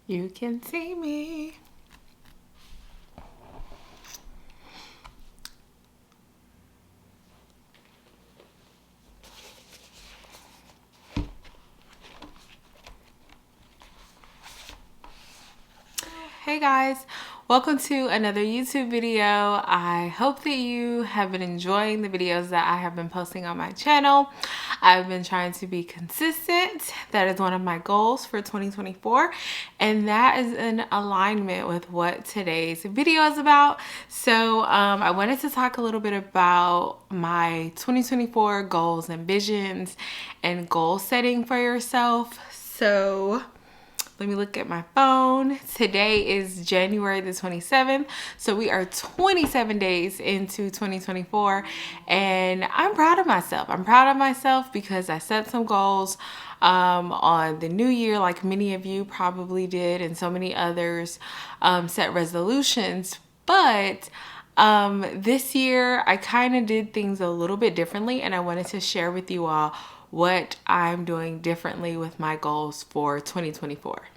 You can see me. Hey guys, welcome to another YouTube video. I hope that you have been enjoying the videos that I have been posting on my channel. I've been trying to be consistent. That is one of my goals for 2024, and that is in alignment with what today's video is about. So I wanted to talk a little bit about my 2024 goals and visions and goal setting for yourself. So let me look at my phone. Today is January the 27th. So we are 27 days into 2024 and I'm proud of myself. I'm proud of myself because I set some goals on the new year, like many of you probably did, and so many others set resolutions. But this year I kind of did things a little bit differently, and I wanted to share with you all what I'm doing differently with my goals for 2024.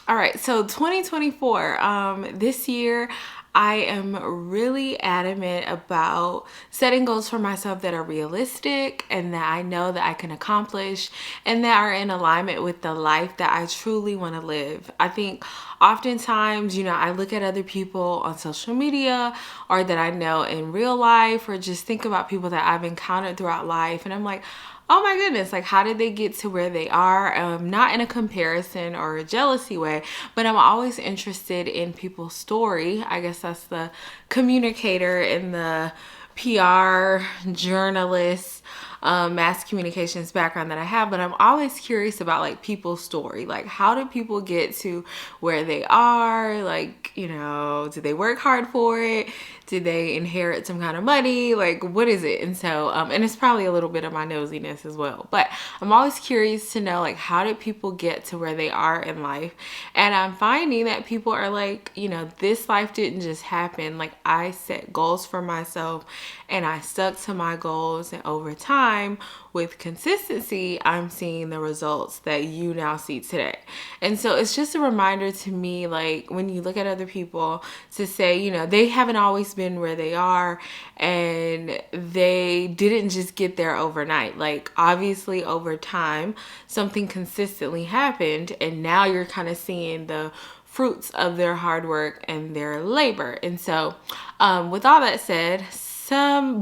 All right, so 2024, this year, I am really adamant about setting goals for myself that are realistic and that I know that I can accomplish and that are in alignment with the life that I truly want to live. I think oftentimes, I look at other people on social media or that I know in real life, or just think about people that I've encountered throughout life, and I'm like, oh my goodness, like how did they get to where they are? Not in a comparison or a jealousy way, but I'm always interested in people's story. I guess that's the communicator and the PR journalist, mass communications background that I have, but I'm always curious about like people's story. Like, how did people get to where they are? Like, did they work hard for it? Did they inherit some kind of money? Like, what is it? And so, and it's probably a little bit of my nosiness as well, but I'm always curious to know, like, how did people get to where they are in life? And I'm finding that people are like, this life didn't just happen. Like, I set goals for myself and I stuck to my goals, and over time with consistency, I'm seeing the results that you now see today. And so it's just a reminder to me, like, when you look at other people, to say, they haven't always been where they are and they didn't just get there overnight. Like, obviously over time, something consistently happened, and now you're kind of seeing the fruits of their hard work and their labor. And so with all that said,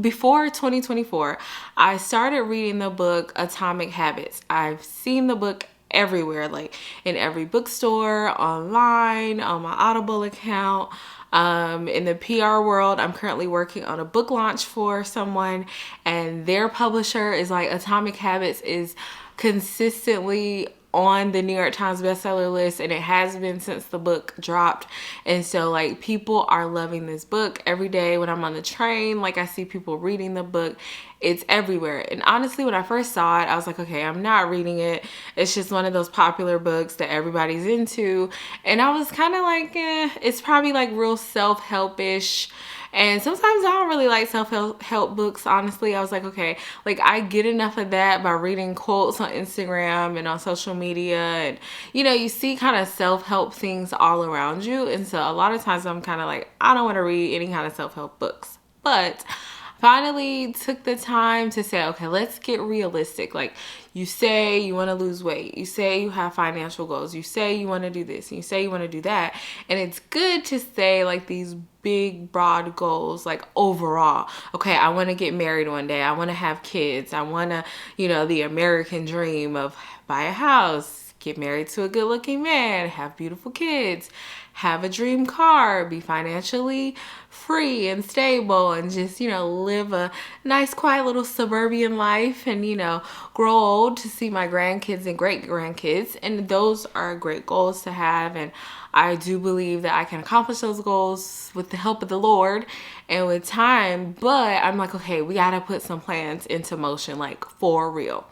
before 2024, I started reading the book Atomic Habits. I've seen the book everywhere, like in every bookstore, online, on my Audible account. In the PR world, I'm currently working on a book launch for someone, and their publisher is like, Atomic Habits is consistently on the New York Times bestseller list, and it has been since the book dropped. And so like, people are loving this book. Every day when I'm on the train, like, I see people reading the book. It's everywhere. And honestly, when I first saw it, I was like, okay, I'm not reading it. It's just one of those popular books that everybody's into. And I was kind of like, it's probably like real self-help-ish. And sometimes I don't really like self-help books, honestly. I was like, okay, like, I get enough of that by reading quotes on Instagram and on social media. And, you see kind of self-help things all around you. And so a lot of times I'm kind of like, I don't want to read any kind of self-help books. But finally took the time to say, okay, let's get realistic. Like, you say you want to lose weight, you say you have financial goals, you say you want to do this, and you say you want to do that. And it's good to say like these big broad goals, like overall, okay, I want to get married one day, I want to have kids, I want to, the American dream of buy a house, get married to a good looking man, have beautiful kids, have a dream car, be financially free and stable, and just, live a nice, quiet little suburban life, and, grow old to see my grandkids and great grandkids. And those are great goals to have. And I do believe that I can accomplish those goals with the help of the Lord and with time. But I'm like, okay, we got to put some plans into motion, like for real.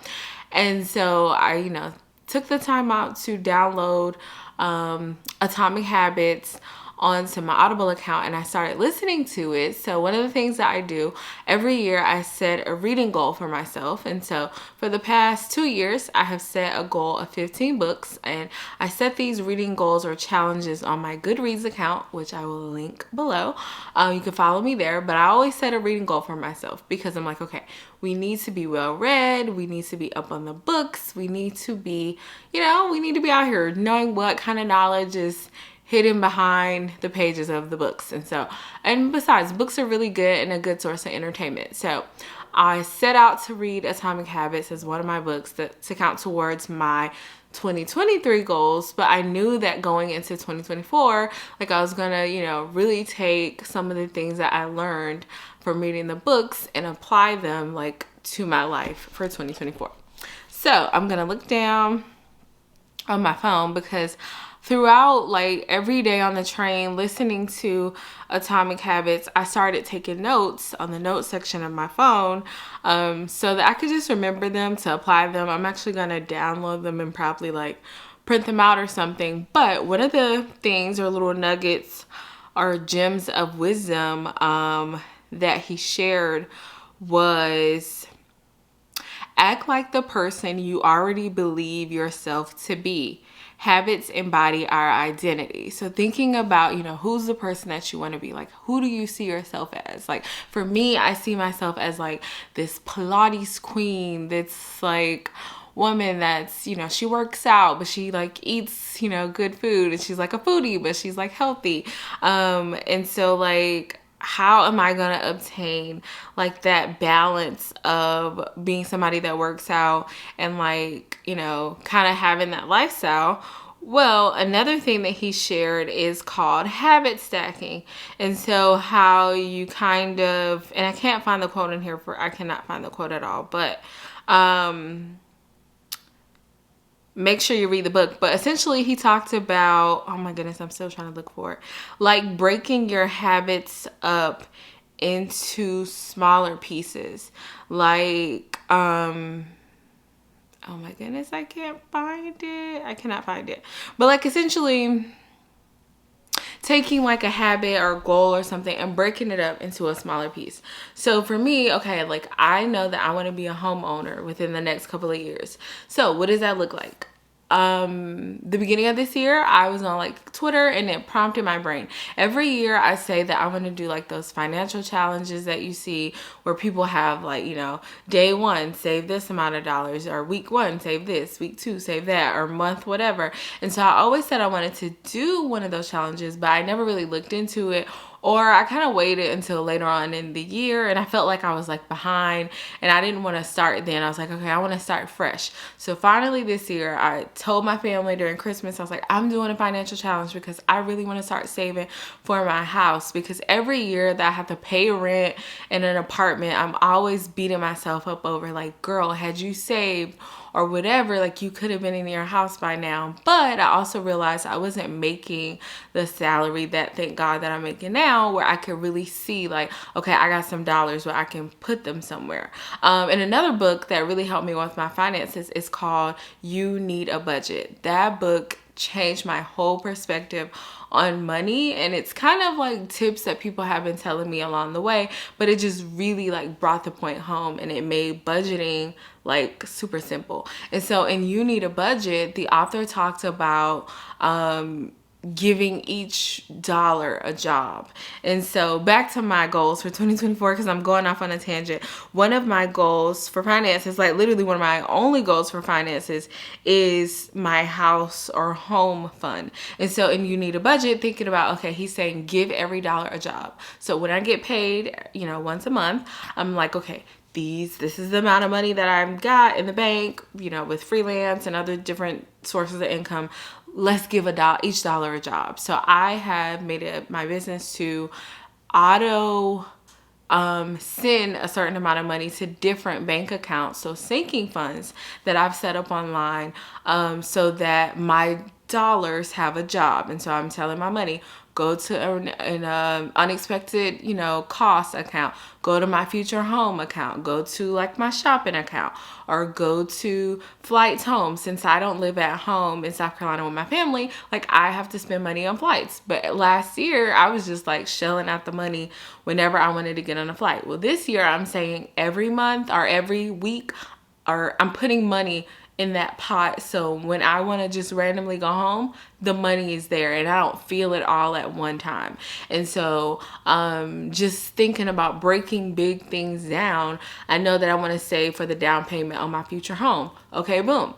And so I, took the time out to download Atomic Habits onto my Audible account and I started listening to it. So one of the things that I do every year, I set a reading goal for myself. And so for the past 2 years, I have set a goal of 15 books, and I set these reading goals or challenges on my Goodreads account, which I will link below. You can follow me there, but I always set a reading goal for myself because I'm like, okay, we need to be well read. We need to be up on the books. We need to be, we need to be out here knowing what kind of knowledge is hidden behind the pages of the books. And besides, books are really good and a good source of entertainment. So I set out to read Atomic Habits as one of my books to count towards my 2023 goals, but I knew that going into 2024, like I was gonna, really take some of the things that I learned from reading the books and apply them like to my life for 2024. So I'm gonna look down on my phone because throughout like every day on the train listening to Atomic Habits, I started taking notes on the notes section of my phone so that I could just remember them to apply them. I'm actually going to download them and probably like print them out or something. But one of the things or little nuggets or gems of wisdom that he shared was act like the person you already believe yourself to be. Habits embody our identity. So thinking about, who's the person that you want to be? Like, who do you see yourself as? Like, for me, I see myself as like this Pilates queen that's like woman that's, she works out, but she like eats, good food, and she's like a foodie, but she's like healthy. And so like, how am I going to obtain like that balance of being somebody that works out and like, kind of having that lifestyle? Well, another thing that he shared is called habit stacking. And so how you kind of, and I can't find the quote in here I cannot find the quote at all, but, make sure you read the book. But essentially he talked about, oh my goodness, I'm still trying to look for it. Like breaking your habits up into smaller pieces. Like, oh my goodness, I can't find it. I cannot find it. But like essentially taking like a habit or a goal or something and breaking it up into a smaller piece. So for me, okay, like I know that I want to be a homeowner within the next couple of years. So what does that look like? The beginning of this year, I was on like Twitter and it prompted my brain. Every year I say that I want to do like those financial challenges that you see where people have like, day 1, save this amount of dollars, or week 1, save this, week 2, save that, or month, whatever. And so I always said I wanted to do one of those challenges, but I never really looked into it, or I kind of waited until later on in the year and I felt like I was like behind and I didn't want to start then. I was like, okay, I want to start fresh. So finally this year, I told my family during Christmas, I was like, I'm doing a financial challenge because I really want to start saving for my house, because every year that I have to pay rent in an apartment, I'm always beating myself up over like, girl, had you saved or whatever, like you could have been in your house by now. But I also realized I wasn't making the salary that, thank God, that I'm making now, where I could really see like, okay, I got some dollars where I can put them somewhere. And another book that really helped me with my finances is called You Need a Budget. That book changed my whole perspective on money, and it's kind of like tips that people have been telling me along the way, but it just really like brought the point home and it made budgeting like super simple. And so in You Need a Budget, the author talked about giving each dollar a job. And so back to my goals for 2024, because I'm going off on a tangent. One of my goals for finances, like literally one of my only goals for finances, is my house or home fund. And so in You Need a Budget, thinking about, okay, he's saying give every dollar a job. So when I get paid, once a month, I'm like, okay, this is the amount of money that I've got in the bank, with freelance and other different sources of income. Let's give each dollar a job. So I have made it my business to auto send a certain amount of money to different bank accounts, so sinking funds that I've set up online, so that my dollars have a job. And so I'm telling my money, go to an unexpected, you know, cost account, go to my future home account, go to like my shopping account, or go to flights home. Since I don't live at home in South Carolina with my family, like I have to spend money on flights. But last year I was just like shelling out the money whenever I wanted to get on a flight. Well, this year I'm saying every month or every week, or I'm putting money in that pot, so when I want to just randomly go home, the money is there and I don't feel it all at one time. And so just thinking about breaking big things down, I know that I want to save for the down payment on my future home. Okay, boom.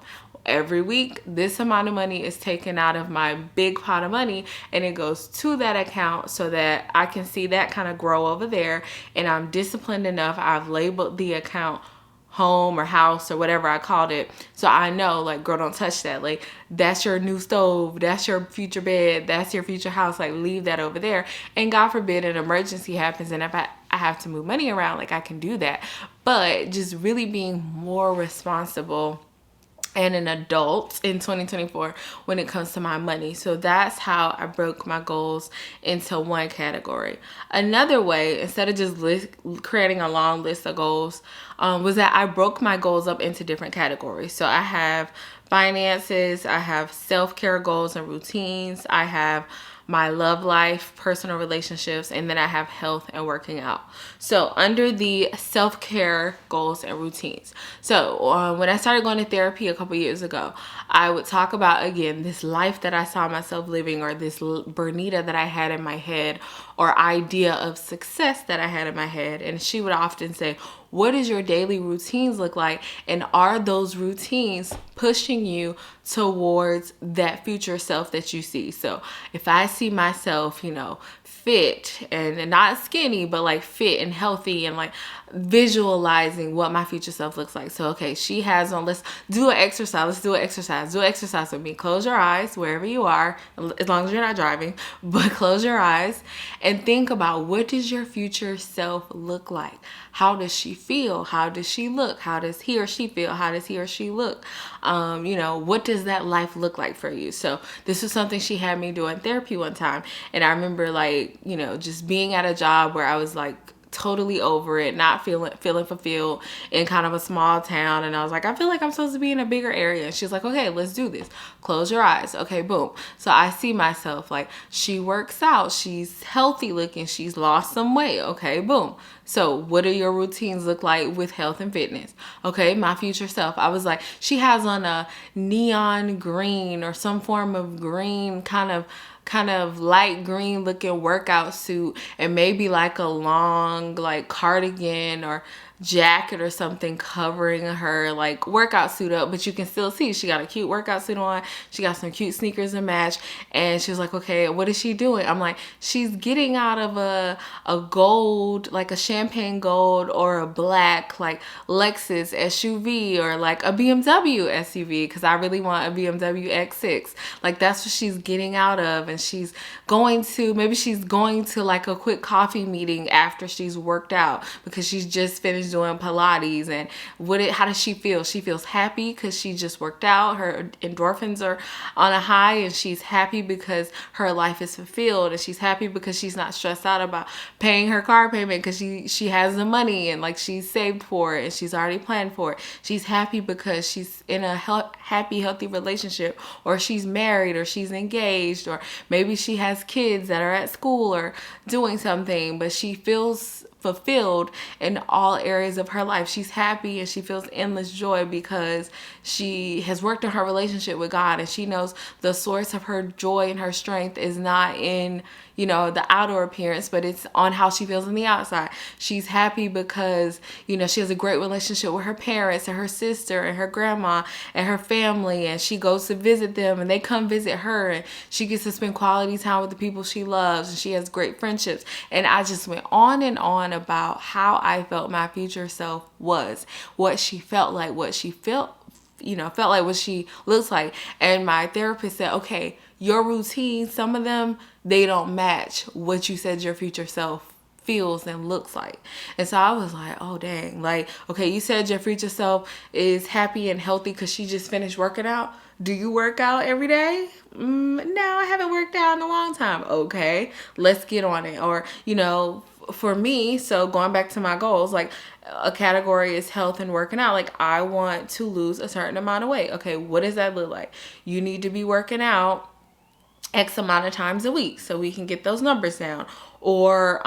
Every week, this amount of money is taken out of my big pot of money and it goes to that account so that I can see that kind of grow over there, and I'm disciplined enough. I've labeled the account home or house or whatever I called it, so I know, like, girl, don't touch that. Like, that's your new stove, that's your future bed, that's your future house. Like, leave that over there. And God forbid an emergency happens and if I have to move money around, like, I can do that. But just really being more responsible and an adult in 2024 when it comes to my money. So that's how I broke my goals into one category. Another way, instead of just creating a long list of goals, was that I broke my goals up into different categories. So I have finances, I have self-care goals and routines, I have my love life, personal relationships, and then I have health and working out. So under the self-care goals and routines. So when I started going to therapy a couple years ago, I would talk about, again, this life that I saw myself living, or this Bernita that I had in my head, or idea of success that I had in my head. And she would often say, what does your daily routines look like? And are those routines pushing you towards that future self that you see? So if I see myself, you know, fit and not skinny, but like fit and healthy, and like visualizing what my future self looks like. So, okay, she has on, let's do an exercise. Let's do an exercise. Do an exercise with me. Close your eyes wherever you are, as long as you're not driving, but close your eyes and think about, what does your future self look like? How does she feel? How does she look? How does he or she feel? How does he or she look? You know, what does that life look like for you? So this was something she had me do in therapy one time. And I remember, like, you know, just being at a job where I was like totally over it, not feeling fulfilled in kind of a small town. And I was like, I feel like I'm supposed to be in a bigger area. And she's like, okay, let's do this. Close your eyes. Okay, boom. So I see myself, like, she works out, she's healthy looking, she's lost some weight. Okay, boom. So what do your routines look like with health and fitness? Okay, my future self. I was like, she has on a neon green or some form of green, kind of light green looking workout suit, and maybe like a long like cardigan or jacket or something covering her like workout suit up, but you can still see she got a cute workout suit on, she got some cute sneakers to match. And she was like, okay, what is she doing? I'm like, she's getting out of a gold, like a champagne gold or a black like Lexus SUV, or like a BMW SUV, because I really want a BMW X6. Like, that's what she's getting out of. And she's going to, maybe she's going to like a quick coffee meeting after she's worked out, because she's just finished doing Pilates. And how does she feel? She feels happy because she just worked out. Her endorphins are on a high, and she's happy because her life is fulfilled, and she's happy because she's not stressed out about paying her car payment, because she has the money and like she's saved for it and she's already planned for it. She's happy because she's in a happy, healthy relationship, or she's married, or she's engaged, or maybe she has kids that are at school or doing something, but she feels fulfilled in all areas of her life. She's happy and she feels endless joy because she has worked on her relationship with God, and she knows the source of her joy and her strength is not in, you know, the outer appearance, but it's on how she feels on the outside. She's happy because, you know, she has a great relationship with her parents and her sister and her grandma and her family, and she goes to visit them and they come visit her, and she gets to spend quality time with the people she loves, and she has great friendships. And I just went on and on about how I felt my future self was, what she felt like, what she felt like, what she looks like. And my therapist said, okay, your routine, some of them, they don't match what you said your future self feels and looks like. And so I was like, oh dang, like, okay, you said Jeffrita Self is happy and healthy because she just finished working out. Do you work out every day? No, I haven't worked out in a long time. Okay, let's get on it. Or, you know, for me, so going back to my goals, like a category is health and working out. Like I want to lose a certain amount of weight. Okay, what does that look like? You need to be working out X amount of times a week so we can get those numbers down. Or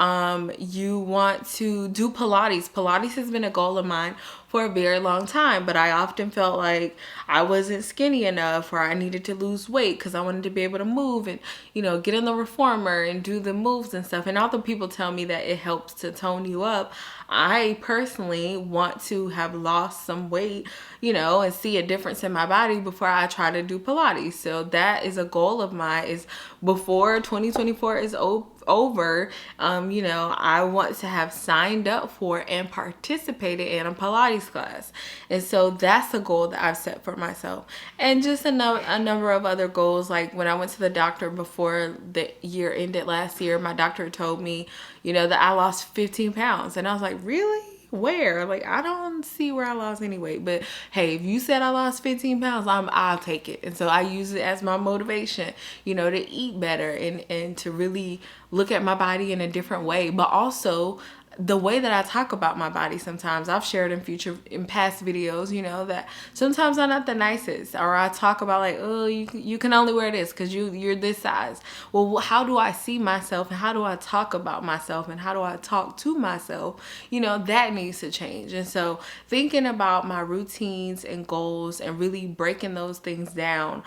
you want to do Pilates. Pilates has been a goal of mine for a very long time, but I often felt like I wasn't skinny enough, or I needed to lose weight because I wanted to be able to move and, you know, get in the reformer and do the moves and stuff. And although people tell me that it helps to tone you up, I personally want to have lost some weight, you know, and see a difference in my body before I try to do Pilates. So that is a goal of mine, is before 2024 is over, you know, I want to have signed up for and participated in a Pilates class. And so that's a goal that I've set for myself. And just a number of other goals. Like when I went to the doctor before the year ended last year, my doctor told me, you know, that I lost 15 pounds. And I was like, really? Where? Like, I don't see where I lost any weight. But hey, if you said I lost 15 pounds, I'll take it. And so I use it as my motivation, you know, to eat better and to really look at my body in a different way. But also the way that I talk about my body sometimes, I've shared in past videos, you know, that sometimes I'm not the nicest, or I talk about like, oh, you can only wear this because you're this size. Well, how do I see myself, and how do I talk about myself, and how do I talk to myself? You know, that needs to change. And so thinking about my routines and goals and really breaking those things down,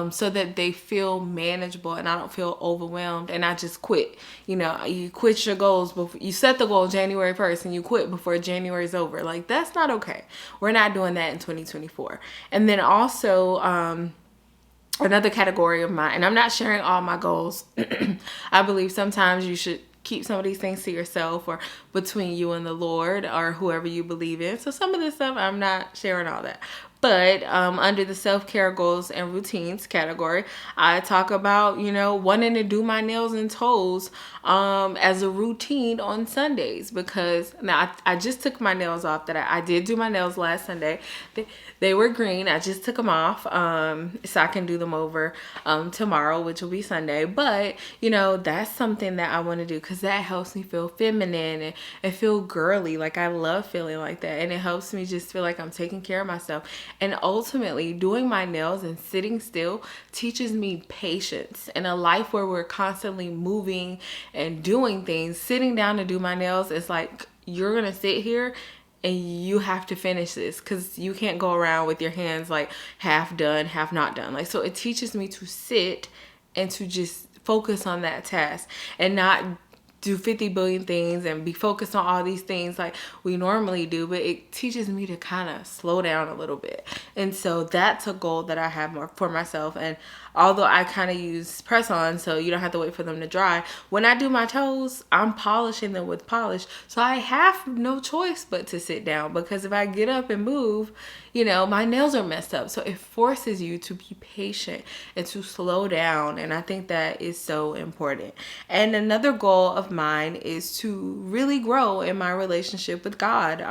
so that they feel manageable and I don't feel overwhelmed and I just quit. You know, you quit your goals before you set the goal January 1st and you quit before January is over. Like, that's not okay. We're not doing that in 2024. And then also, another category of mine, and I'm not sharing all my goals. I believe sometimes you should keep some of these things to yourself, or between you and the Lord, or whoever you believe in. So some of this stuff, I'm not sharing all that. But under the self-care goals and routines category, I talk about, you know, wanting to do my nails and toes as a routine on Sundays, because now I just took my nails off. That I did do my nails last Sunday. They were green. I just took them off so I can do them over tomorrow, which will be Sunday. But, you know, that's something that I want to do because that helps me feel feminine and feel girly. Like, I love feeling like that. And it helps me just feel like I'm taking care of myself. And ultimately, doing my nails and sitting still teaches me patience. In a life where we're constantly moving and doing things, sitting down to do my nails is like, you're going to sit here and you have to finish this, because you can't go around with your hands like half done, half not done. Like, so it teaches me to sit and to just focus on that task and not do 50 billion things and be focused on all these things like we normally do. But it teaches me to kind of slow down a little bit. And so that's a goal that I have for myself. And although I kind of use press-on, so you don't have to wait for them to dry, when I do my toes, I'm polishing them with polish. So I have no choice but to sit down, because if I get up and move, you know, my nails are messed up. So it forces you to be patient and to slow down. And I think that is so important. And another goal of mine is to really grow in my relationship with God.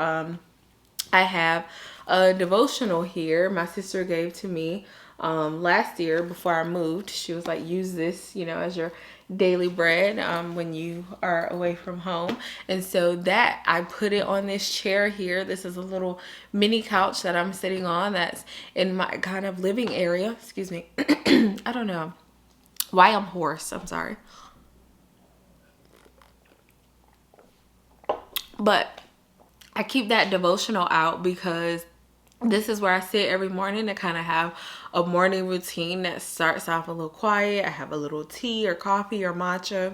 I have a devotional here my sister gave to me last year before I moved. She was like, use this, you know, as your daily bread when you are away from home. And so that I put it on this chair here. This is a little mini couch that I'm sitting on that's in my kind of living area. Excuse me. I don't know why I'm hoarse. I'm sorry. But I keep that devotional out because this is where I sit every morning to kind of have a morning routine that starts off a little quiet. I have a little tea or coffee or matcha,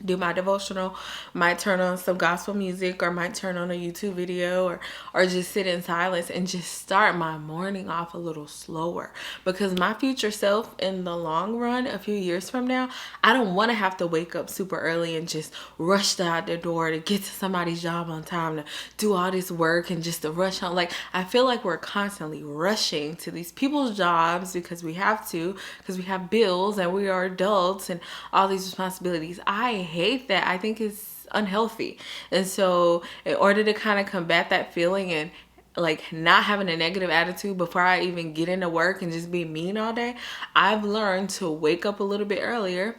do my devotional, might turn on some gospel music, or might turn on a YouTube video, or just sit in silence and just start my morning off a little slower. Because my future self in the long run, a few years from now, I don't want to have to wake up super early and just rush out the door to get to somebody's job on time, to do all this work and just to rush home. Like, I feel like we're constantly rushing to these people's jobs because we have to, because we have bills and we are adults and all these responsibilities. I hate that. I think it's unhealthy. And so in order to kind of combat that feeling and like not having a negative attitude before I even get into work and just be mean all day, I've learned to wake up a little bit earlier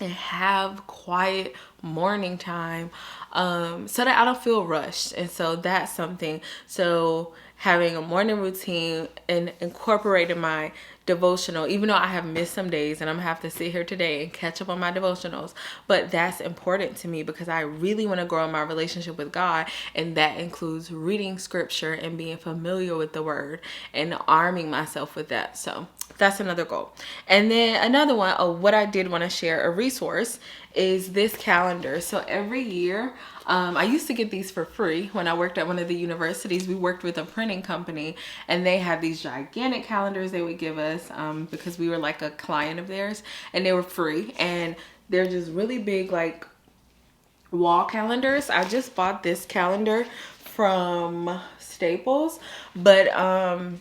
and have quiet morning time, so that I don't feel rushed. And so that's something. So having a morning routine and incorporating my devotional, even though I have missed some days and I'm gonna have to sit here today and catch up on my devotionals, but that's important to me because I really want to grow in my relationship with God, and that includes reading scripture and being familiar with the word and arming myself with that. So that's another goal. And then another one of what I did want to share, a resource, is this calendar. So every year, I used to get these for free when I worked at one of the universities. We worked with a printing company, and they had these gigantic calendars they would give us because we were like a client of theirs, and they were free. And they're just really big, like wall calendars. I just bought this calendar from Staples, but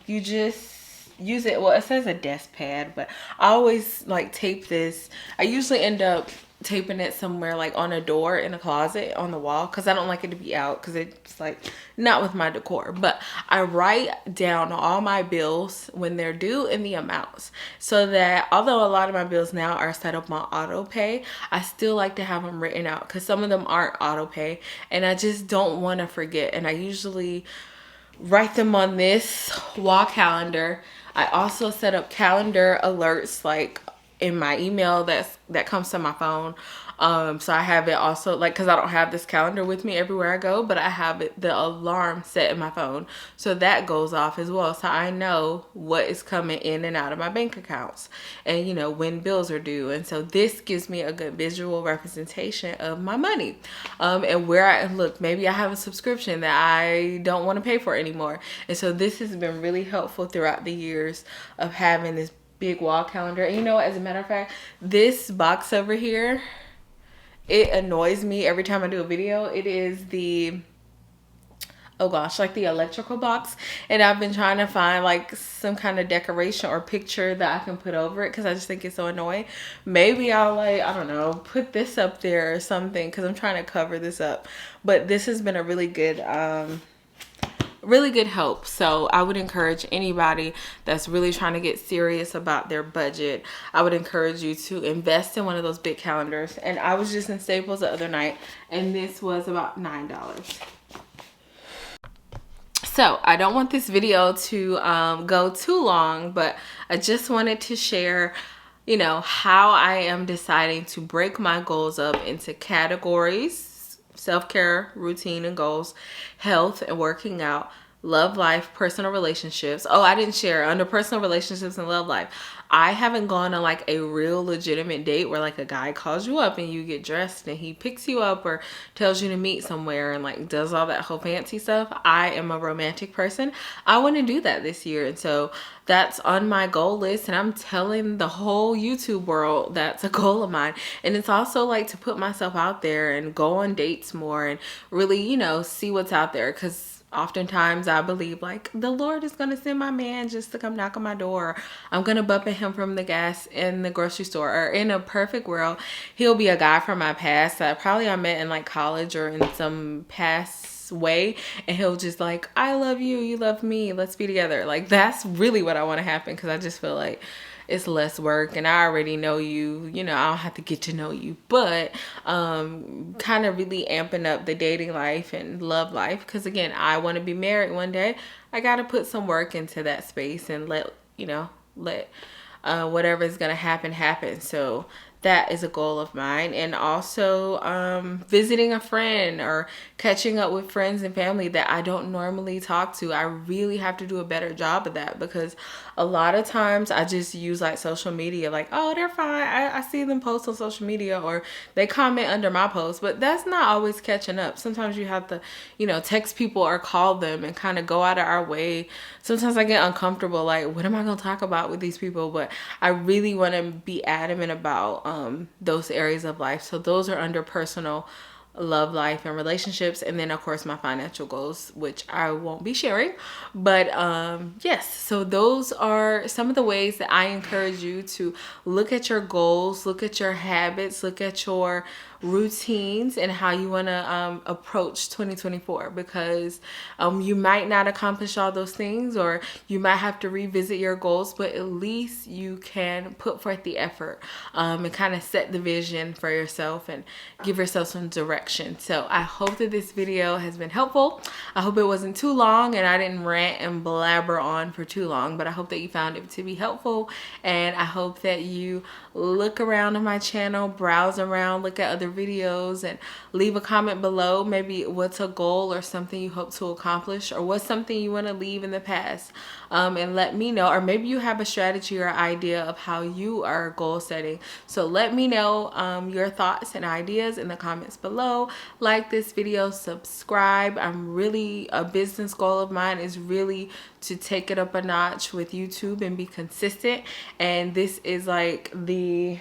you just use it. Well, it says a desk pad, but I always like tape this. I usually end up taping it somewhere like on a door in a closet on the wall because I don't like it to be out because it's like not with my decor. But I write down all my bills when they're due and the amounts, so that although a lot of my bills now are set up on auto pay, I still like to have them written out because some of them aren't auto pay and I just don't want to forget. And I usually write them on this wall calendar. I also set up calendar alerts like in my email that comes to my phone. So I have it also, like, because I don't have this calendar with me everywhere I go, but I have the alarm set in my phone, so that goes off as well, so I know what is coming in and out of my bank accounts and, you know, when bills are due. And so this gives me a good visual representation of my money, and where I look. Maybe I have a subscription that I don't want to pay for anymore, and so this has been really helpful throughout the years of having this big wall calendar. And you know, as a matter of fact, this box over here, it annoys me every time I do a video. It is the, oh gosh, like the electrical box, and I've been trying to find like some kind of decoration or picture that I can put over it because I just think it's so annoying. Maybe I'll, like, I don't know, put this up there or something because I'm trying to cover this up. But this has been a really good help. So I would encourage anybody that's really trying to get serious about their budget, I would encourage you to invest in one of those big calendars. And I was just in Staples the other night, and this was about $9. So I don't want this video to go too long, but I just wanted to share, you know, how I am deciding to break my goals up into categories: self-care, routine and goals, health and working out, love life, personal relationships. Oh, I didn't share, under personal relationships and love life, I haven't gone on like a real legitimate date where like a guy calls you up and you get dressed and he picks you up or tells you to meet somewhere and like does all that whole fancy stuff. I am a romantic person. I want to do that this year, and so that's on my goal list, and I'm telling the whole YouTube world that's a goal of mine. And it's also like to put myself out there and go on dates more and really, you know, see what's out there, because oftentimes I believe like the Lord is going to send my man just to come knock on my door. I'm going to bump into him from the gas in the grocery store, or in a perfect world, he'll be a guy from my past that probably I met in like college or in some past way, and he'll just like, I love you, you love me, let's be together. Like, that's really what I want to happen, because I just feel like it's less work and I already know you, you know, I don't have to get to know you. But kind of really amping up the dating life and love life, because again, I want to be married one day. I got to put some work into that space and let whatever is going to happen. So that is a goal of mine. And also visiting a friend or catching up with friends and family that I don't normally talk to. I really have to do a better job of that, because a lot of times I just use like social media, like, oh, they're fine, I see them post on social media, or they comment under my post, but that's not always catching up. Sometimes you have to, you know, text people or call them and kind of go out of our way. Sometimes I get uncomfortable, like, what am I going to talk about with these people? But I really want to be adamant about those areas of life. So those are under personal, love life and relationships. And then of course my financial goals, which I won't be sharing, but yes, so those are some of the ways that I encourage you to look at your goals, look at your habits, look at your routines and how you want to approach 2024, because you might not accomplish all those things, or you might have to revisit your goals, but at least you can put forth the effort and kind of set the vision for yourself and give yourself some direction. So I hope that this video has been helpful. I hope it wasn't too long and I didn't rant and blabber on for too long, but I hope that you found it to be helpful, and I hope that you look around on my channel, browse around, look at other videos, and leave a comment below. Maybe what's a goal or something you hope to accomplish, or what's something you want to leave in the past, and let me know. Or maybe you have a strategy or idea of how you are goal setting, so let me know your thoughts and ideas in the comments below. Like this video, subscribe. A business goal of mine is really to take it up a notch with YouTube and be consistent, and this is like the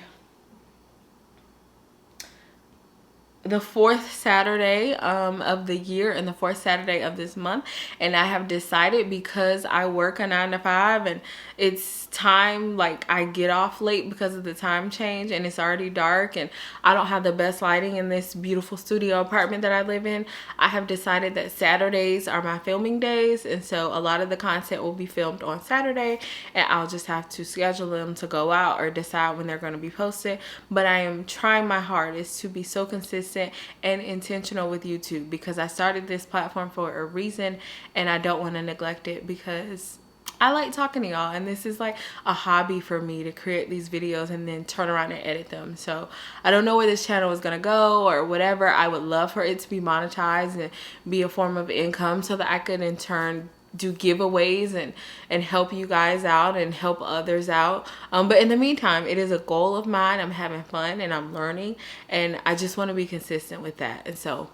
fourth Saturday of the year and the fourth Saturday of this month, and I have decided, because I work a 9-to-5 and it's time, like I get off late because of the time change, and it's already dark and I don't have the best lighting in this beautiful studio apartment that I live in. I have decided that Saturdays are my filming days, and so a lot of the content will be filmed on Saturday, and I'll just have to schedule them to go out or decide when they're going to be posted. But I am trying my hardest to be so consistent and intentional with YouTube, because I started this platform for a reason, and I don't want to neglect it, because I like talking to y'all, and this is like a hobby for me to create these videos and then turn around and edit them. So I don't know where this channel is gonna go or whatever. I would love for it to be monetized and be a form of income, so that I could in turn do giveaways and help you guys out and help others out. But in the meantime, it is a goal of mine. I'm having fun and I'm learning, and I just want to be consistent with that. And so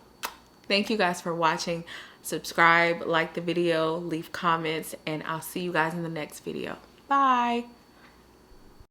thank you guys for watching. Subscribe, like the video, leave comments, and I'll see you guys in the next video. Bye.